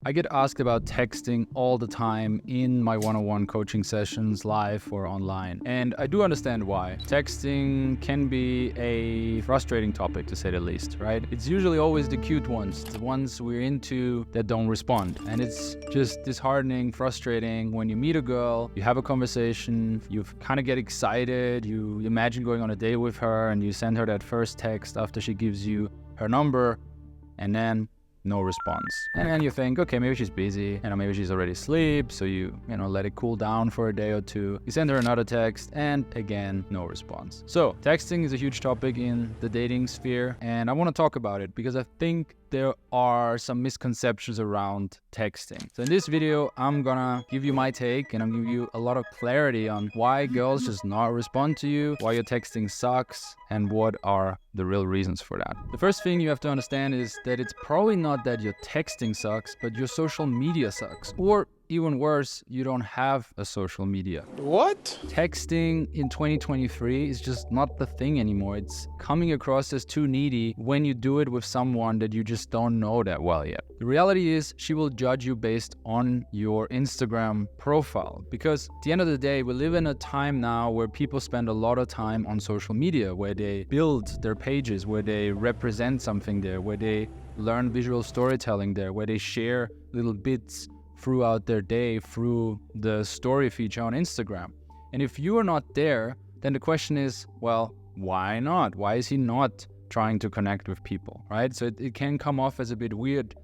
I get asked about texting all the time in my one-on-one coaching sessions, live or online. And I do understand why. Texting can be a frustrating topic, to say the least, right? It's usually always the cute ones, the ones we're into that don't respond. And it's just disheartening, frustrating when you meet a girl, you have a conversation, you kind of get excited, you imagine going on a date with her, and you send her that first text after she gives you her number, and then no response. And then you think, okay, maybe she's busy, maybe she's already asleep, so you let it cool down for a day or two. You send her another text, and again, no response. So texting is a huge topic in the dating sphere, and I want to talk about it because I think there are some misconceptions around texting. So in this video, I'm gonna give you my take, and I'm gonna give you a lot of clarity on why girls just not respond to you, why your texting sucks, and what are the real reasons for that. The first thing you have to understand is that it's probably not that your texting sucks, but your social media sucks. Or even worse, you don't have a social media. What? Texting in 2023 is just not the thing anymore. It's coming across as too needy when you do it with someone that you just don't know that well yet. The reality is she will judge you based on your Instagram profile, because at the end of the day, we live in a time now where people spend a lot of time on social media, where they build their pages, where they represent something there, where they learn visual storytelling there, where they share little bits throughout their day through the story feature on Instagram. And if you are not there, then the question is, well, why not? Why is he not trying to connect with people, right? So it can come off as a bit weird.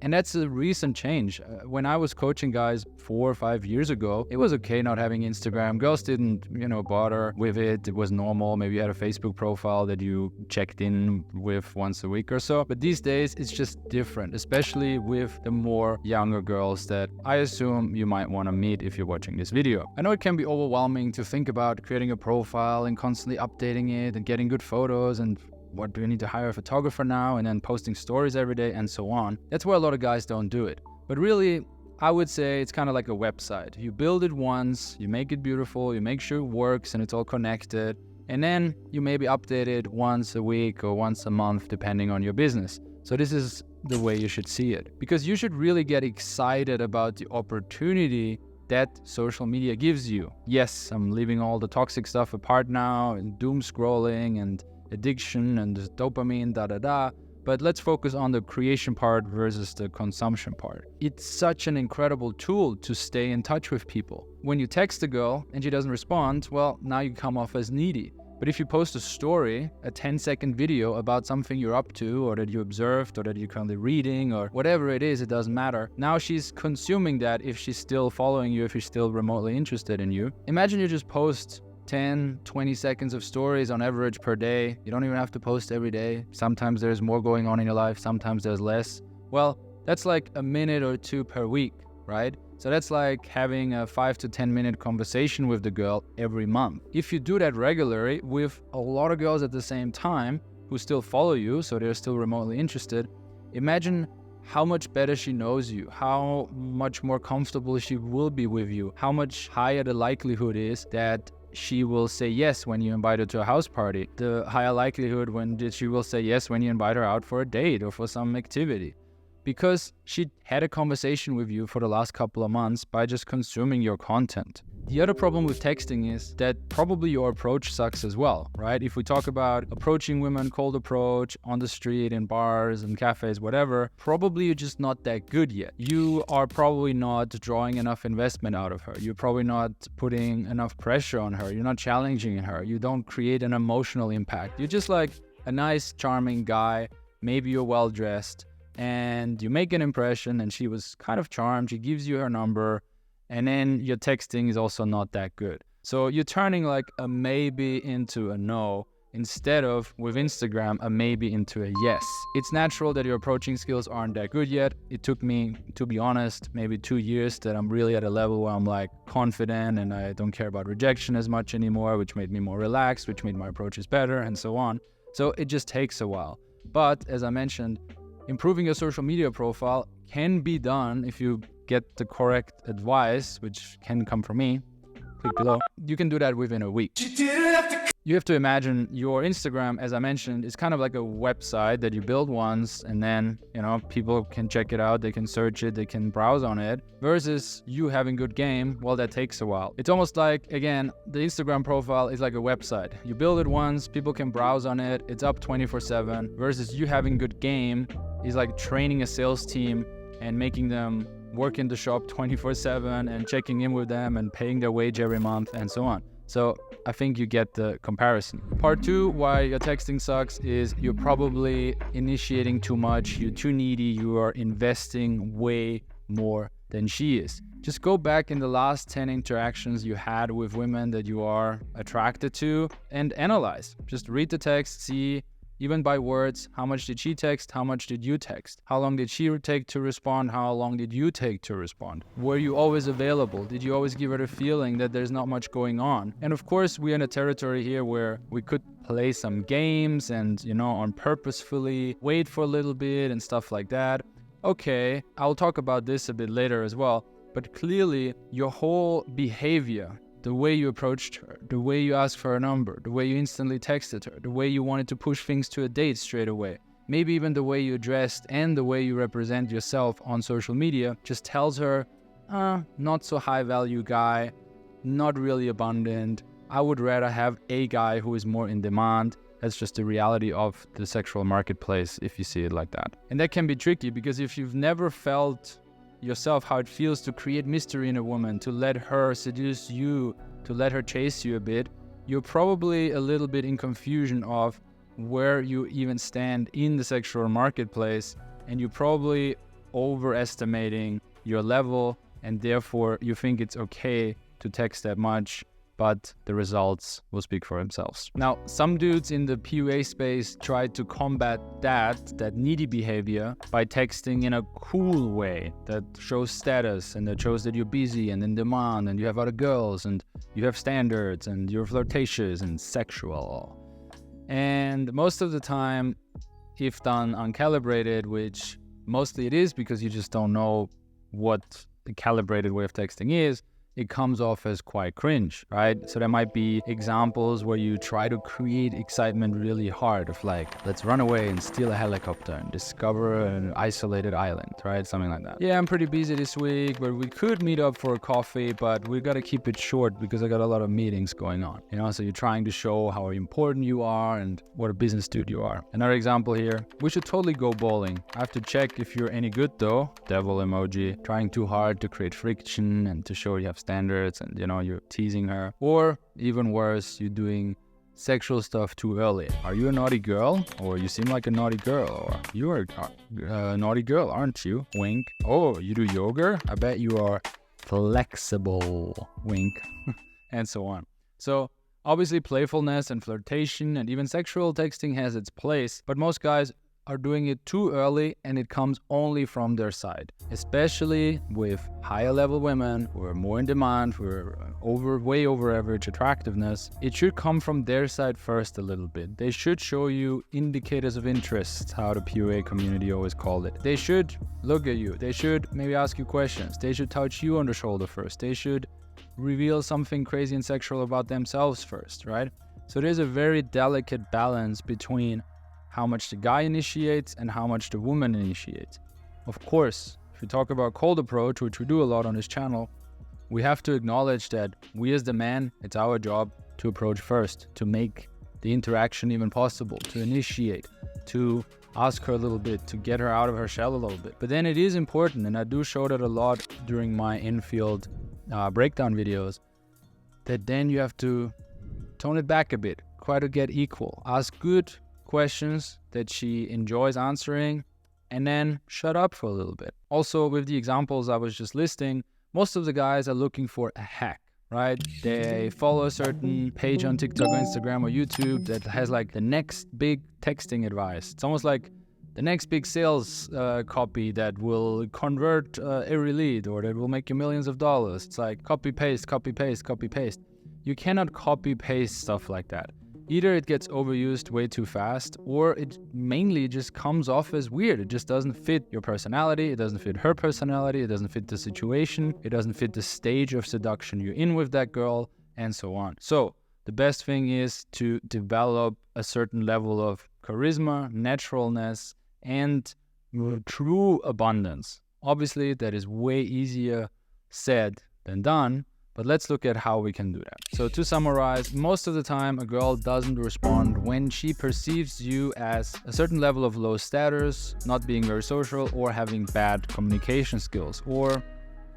And that's a recent change. When I was coaching guys 4 or 5 years ago, it was okay not having Instagram. Girls didn't, bother with it. It was normal. Maybe you had a Facebook profile that you checked in with once a week or so. But these days, it's just different, especially with the more younger girls that I assume you might want to meet if you're watching this video. I know it can be overwhelming to think about creating a profile and constantly updating it and getting good photos and what do you need to hire a photographer now, and then posting stories every day and so on. That's why a lot of guys don't do it. But really, I would say it's kind of like a website. You build it once, you make it beautiful, you make sure it works and it's all connected, and then you maybe update it once a week or once a month depending on your business. So this is the way you should see it, because you should really get excited about the opportunity that social media gives you. Yes, I'm leaving all the toxic stuff apart now, and doom scrolling and addiction and dopamine, but let's focus on the creation part versus the consumption part. It's such an incredible tool to stay in touch with people. When you text a girl and she doesn't respond, well, now you come off as needy. But if you post a story, a 10-second video about something you're up to, or that you observed, or that you're currently reading, or whatever it is, it doesn't matter. Now she's consuming that if she's still following you, if she's still remotely interested in you. Imagine you just post 10, 20 seconds of stories on average per day. You don't even have to post every day. Sometimes there's more going on in your life, sometimes there's less. Well, that's like a minute or two per week, right? So that's like having a 5 to 10 minute conversation with the girl every month. If you do that regularly with a lot of girls at the same time who still follow you, so they're still remotely interested, imagine how much better she knows you, how much more comfortable she will be with you, how much higher the likelihood is that she will say yes when you invite her to a house party, the higher likelihood when she will say yes when you invite her out for a date or for some activity. Because she had a conversation with you for the last couple of months by just consuming your content. The other problem with texting is that probably your approach sucks as well, right? If we talk about approaching women, cold approach, on the street, in bars and cafes, whatever, probably you're just not that good yet. You are probably not drawing enough investment out of her. You're probably not putting enough pressure on her. You're not challenging her. You don't create an emotional impact. You're just like a nice, charming guy. Maybe you're well-dressed and you make an impression, and she was kind of charmed. She gives you her number. And then your texting is also not that good. So you're turning like a maybe into a no, instead of, with Instagram, a maybe into a yes. It's natural that your approaching skills aren't that good yet. It took me, to be honest, maybe 2 years that I'm really at a level where I'm like confident and I don't care about rejection as much anymore, which made me more relaxed, which made my approaches better, and so on. So it just takes a while. But as I mentioned, improving your social media profile can be done if you get the correct advice, which can come from me. Click below. You can do that within a week. You have to imagine your Instagram, as I mentioned, is kind of like a website that you build once and then, people can check it out, they can search it, they can browse on it, versus you having good game. Well, that takes a while. It's almost like, again, the Instagram profile is like a website. You build it once, people can browse on it, it's up 24/7, versus you having good game is like training a sales team and making them work in the shop 24/7 and checking in with them and paying their wage every month and so on. So I think you get the comparison. Part 2, why your texting sucks, is you're probably initiating too much, you're too needy, you are investing way more than she is. Just go back in the last 10 interactions you had with women that you are attracted to and analyze. Just read the text, see, even by words, how much did she text, how much did you text? How long did she take to respond, how long did you take to respond? Were you always available? Did you always give her the feeling that there's not much going on? And of course, we're in a territory here where we could play some games and, on purposefully wait for a little bit and stuff like that. Okay, I'll talk about this a bit later as well, but clearly your whole behavior, the way you approached her, the way you asked for her number, the way you instantly texted her, the way you wanted to push things to a date straight away, maybe even the way you dressed and the way you represent yourself on social media just tells her, not so high value guy, not really abundant. I would rather have a guy who is more in demand. That's just the reality of the sexual marketplace if you see it like that. And that can be tricky because if you've never felt yourself how it feels to create mystery in a woman, to let her seduce you, to let her chase you a bit, you're probably a little bit in confusion of where you even stand in the sexual marketplace, and you're probably overestimating your level, and therefore you think it's okay to text that much, but the results will speak for themselves. Now, some dudes in the PUA space try to combat that needy behavior by texting in a cool way that shows status and that shows that you're busy and in demand and you have other girls and you have standards and you're flirtatious and sexual. And most of the time, if done uncalibrated, which mostly it is because you just don't know what the calibrated way of texting is, it comes off as quite cringe, right? So there might be examples where you try to create excitement really hard of like, let's run away and steal a helicopter and discover an isolated island, right? Something like that. Yeah, I'm pretty busy this week, but we could meet up for a coffee, but we gotta keep it short because I got a lot of meetings going on. So you're trying to show how important you are and what a business dude you are. Another example here, we should totally go bowling. I have to check if you're any good though, devil emoji, trying too hard to create friction and to show you have standards and you're teasing her, or even worse, you're doing sexual stuff too early. Are you a naughty girl? Or you seem like a naughty girl? Or you are a naughty girl, aren't you? Wink. Oh, you do yoga? I bet you are flexible. Wink. And so on. So obviously playfulness and flirtation and even sexual texting has its place, but most guys are doing it too early and it comes only from their side, especially with higher level women who are more in demand, who are way over average attractiveness. It should come from their side first a little bit. They should show you indicators of interest, how the PUA community always called it. They should look at you. They should maybe ask you questions. They should touch you on the shoulder first. They should reveal something crazy and sexual about themselves first, right? So there's a very delicate balance between how much the guy initiates and how much the woman initiates. Of course, if we talk about cold approach, which we do a lot on this channel, we have to acknowledge that we as the man, it's our job to approach first, to make the interaction even possible, to initiate, to ask her a little bit, to get her out of her shell a little bit. But then it is important, and I do show that a lot during my in-field breakdown videos, that then you have to tone it back a bit, try to get equal, ask good questions that she enjoys answering, and then shut up for a little bit. Also, with the examples I was just listing, most of the guys are looking for a hack, right? They follow a certain page on TikTok or Instagram or YouTube that has like the next big texting advice. It's almost like the next big sales copy that will convert every lead or that will make you millions of dollars. It's like copy, paste, copy, paste, copy, paste. You cannot copy, paste stuff like that. Either it gets overused way too fast, or it mainly just comes off as weird. It just doesn't fit your personality, it doesn't fit her personality, it doesn't fit the situation, it doesn't fit the stage of seduction you're in with that girl, and so on. So, the best thing is to develop a certain level of charisma, naturalness, and true abundance. Obviously, that is way easier said than done, but let's look at how we can do that. So to summarize, most of the time a girl doesn't respond when she perceives you as a certain level of low status, not being very social, or having bad communication skills, or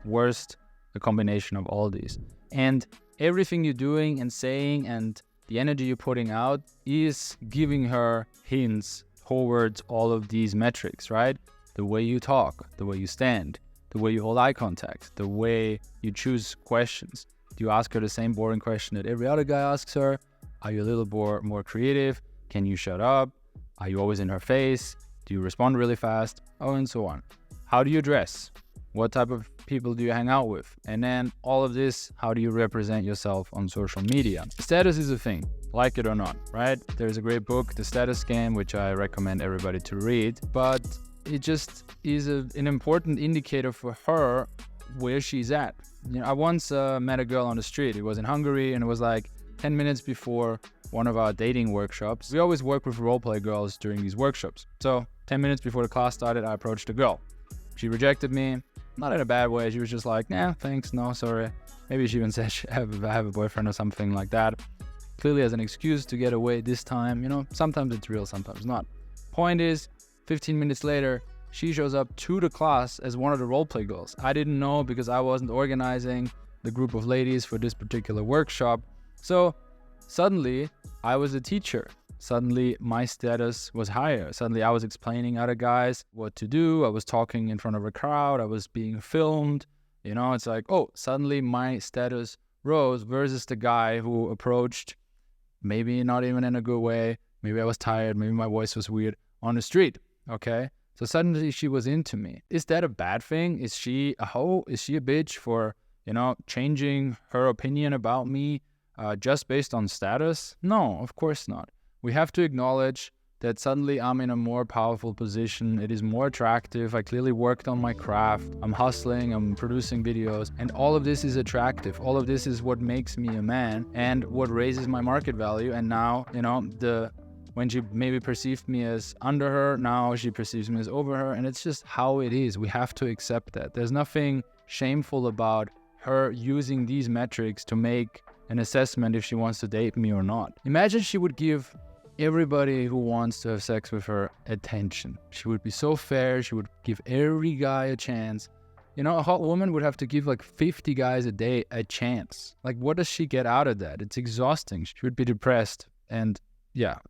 worst, a combination of all these. And everything you're doing and saying and the energy you're putting out is giving her hints towards all of these metrics, right? The way you talk, the way you stand, the way you hold eye contact, the way you choose questions. Do you ask her the same boring question that every other guy asks her? Are you a little more creative? Can you shut up? Are you always in her face? Do you respond really fast? Oh, and so on. How do you dress? What type of people do you hang out with? And then all of this, how do you represent yourself on social media? Status is a thing, like it or not, right? There's a great book, The Status Game, which I recommend everybody to read, but it just is an important indicator for her where she's at. You know, I once met a girl on the street. It was in Hungary, and it was like 10 minutes before one of our dating workshops. We always work with roleplay girls during these workshops. So 10 minutes before the class started, I approached a girl. She rejected me, not in a bad way. She was just like, nah, thanks, no, sorry. Maybe she even said I have a boyfriend or something like that. Clearly as an excuse to get away this time. You know, sometimes it's real, sometimes not. Point is, 15 minutes later, she shows up to the class as one of the roleplay girls. I didn't know because I wasn't organizing the group of ladies for this particular workshop. So suddenly I was a teacher. Suddenly my status was higher. Suddenly I was explaining other guys what to do. I was talking in front of a crowd. I was being filmed. You know, it's like, oh, suddenly my status rose versus the guy who approached, maybe not even in a good way. Maybe I was tired. Maybe my voice was weird on the street. Okay. So suddenly she was into me. Is that a bad thing? Is she a hoe? Is she a bitch for, you know, changing her opinion about me just based on status? No, of course not. We have to acknowledge that suddenly I'm in a more powerful position. It is more attractive. I clearly worked on my craft. I'm hustling, I'm producing videos, and all of this is attractive. All of this is what makes me a man and what raises my market value. And now, you know, when she maybe perceived me as under her, now she perceives me as over her, and it's just how it is. We have to accept that. There's nothing shameful about her using these metrics to make an assessment if she wants to date me or not. Imagine she would give everybody who wants to have sex with her attention. She would be so fair. She would give every guy a chance. You know, a hot woman would have to give like 50 guys a day a chance. Like, what does she get out of that? It's exhausting. She would be depressed and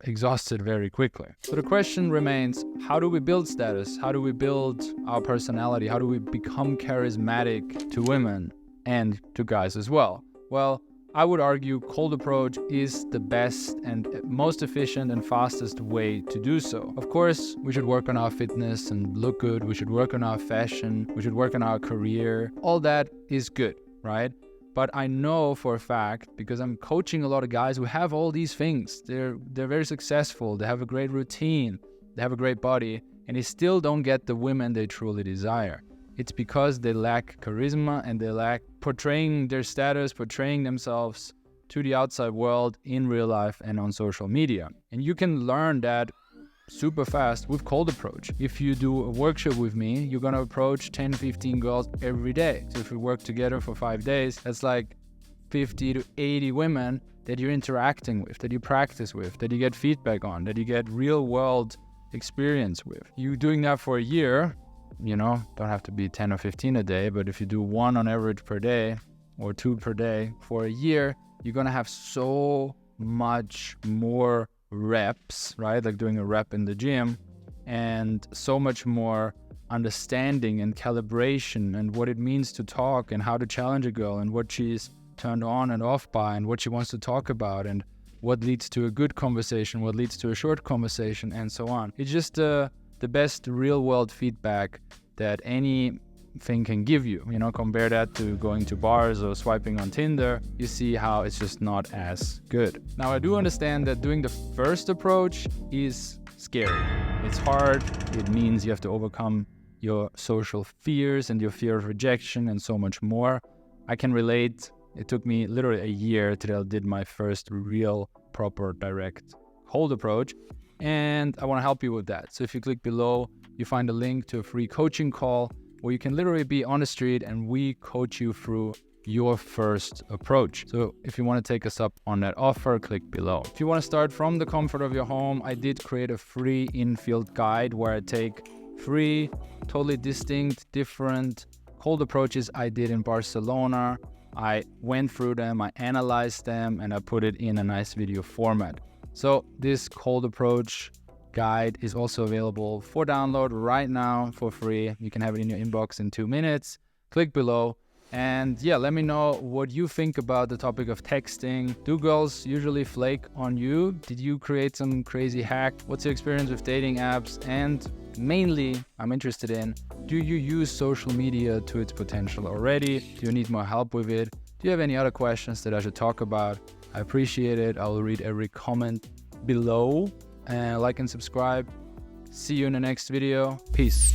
exhausted very quickly. So the question remains, how do we build status? How do we build our personality? How do we become charismatic to women and to guys as well? Well, I would argue cold approach is the best and most efficient and fastest way to do so. Of course, we should work on our fitness and look good. We should work on our fashion. We should work on our career. All that is good, right? But I know for a fact, because I'm coaching a lot of guys who have all these things. They're very successful. They have a great routine. They have a great body, and they still don't get the women they truly desire. It's because they lack charisma and they lack portraying their status, portraying themselves to the outside world in real life and on social media. And you can learn that super fast with cold approach. If you do a workshop with me, you're gonna approach 10, 15 girls every day. So if we work together for 5 days, that's like 50 to 80 women that you're interacting with, that you practice with, that you get feedback on, that you get real world experience with. You doing that for a year, you know, don't have to be 10 or 15 a day, but if you do 1 on average per day or 2 per day for a year, you're gonna have so much more reps, right? Like doing a rep in the gym, and so much more understanding and calibration and what it means to talk and how to challenge a girl and what she's turned on and off by and what she wants to talk about and what leads to a good conversation, what leads to a short conversation, and so on. It's just the best real world feedback that anything can give you. You know, compare that to going to bars or swiping on Tinder. You see how it's just not as good. Now, I do understand that doing the first approach is scary. It's hard. It means you have to overcome your social fears and your fear of rejection and so much more. I can relate It took me literally a year till I did my first real proper direct cold approach. And I want to help you with that. So if you click below, you find a link to a free coaching call where you can literally be on the street and we coach you through your first approach. So if you want to take us up on that offer, click below. If you want to start from the comfort of your home, I did create a free in-field guide where I take 3 totally distinct, different cold approaches I did in Barcelona. I went through them, I analyzed them, and I put it in a nice video format. So this cold approach guide is also available for download right now for free. You can have it in your inbox in 2 minutes. Click below. And yeah, let me know what you think about the topic of texting. Do girls usually flake on you? Did you create some crazy hack? What's your experience with dating apps? And mainly, I'm interested in, do you use social media to its potential already? Do you need more help with it? Do you have any other questions that I should talk about? I appreciate it. I will read every comment below. And like and subscribe. See you in the next video. Peace.